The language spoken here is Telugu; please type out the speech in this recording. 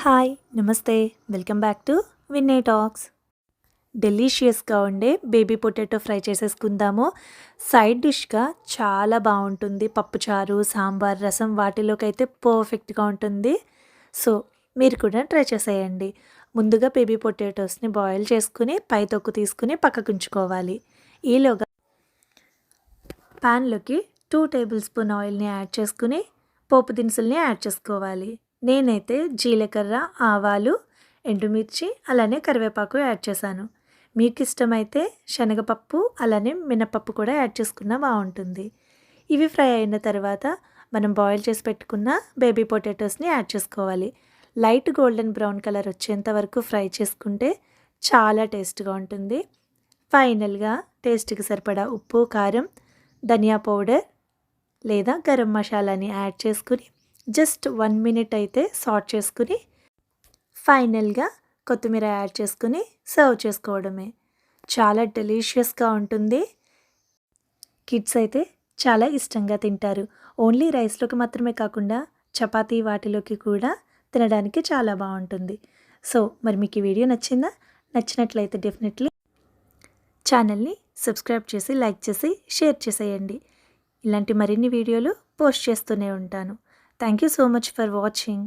హాయ్ నమస్తే వెల్కమ్ బ్యాక్ టు విన్నై టాక్స్. డెలీషియస్గా ఉండే బేబీ పొటాటో ఫ్రై చేసేసుకుందాము. సైడ్ డిష్గా చాలా బాగుంటుంది. పప్పుచారు, సాంబార్, రసం వాటిలోకైతే పర్ఫెక్ట్గా ఉంటుంది. సో మీరు కూడా ట్రై చేసేయండి. ముందుగా బేబీ పొటాటోస్ని బాయిల్ చేసుకుని పై తొక్కు తీసుకుని పక్కకు ఉంచుకోవాలి. ఈలోగా ప్యాన్లోకి 2 టేబుల్ స్పూన్ ఆయిల్ని యాడ్ చేసుకుని పోపు దినుసుల్ని యాడ్ చేసుకోవాలి. నేనైతే జీలకర్ర, ఆవాలు, ఎండుమిర్చి అలానే కరివేపాకు యాడ్ చేశాను. మీకు ఇష్టమైతే శనగపప్పు అలానే మినపప్పు కూడా యాడ్ చేసుకున్నా బాగుంటుంది. ఇవి ఫ్రై అయిన తర్వాత మనం బాయిల్ చేసి పెట్టుకున్న బేబీ పొటాటోస్ని యాడ్ చేసుకోవాలి. లైట్ గోల్డెన్ బ్రౌన్ కలర్ వచ్చేంత వరకు ఫ్రై చేసుకుంటే చాలా టేస్ట్గా ఉంటుంది. ఫైనల్గా టేస్ట్కి సరిపడా ఉప్పు, కారం, ధనియా పౌడర్ లేదా గరం మసాలాని యాడ్ చేసుకుని జస్ట్ 1 మినిట్ అయితే సాట్ చేసుకుని ఫైనల్గా కొత్తిమీర యాడ్ చేసుకుని సర్వ్ చేసుకోవడమే. చాలా డెలీషియస్గా ఉంటుంది. కిడ్స్ అయితే చాలా ఇష్టంగా తింటారు. ఓన్లీ రైస్లోకి మాత్రమే కాకుండా చపాతీ వాటిలోకి కూడా తినడానికి చాలా బాగుంటుంది. సో మరి మీకు ఈ వీడియో నచ్చిందా? నచ్చినట్లయితే డెఫినెట్లీ ఛానల్ని సబ్స్క్రైబ్ చేసి లైక్ చేసి షేర్ చేసేయండి. ఇలాంటి మరిన్ని వీడియోలు పోస్ట్ చేస్తూనే ఉంటాను. Thank you so much for watching.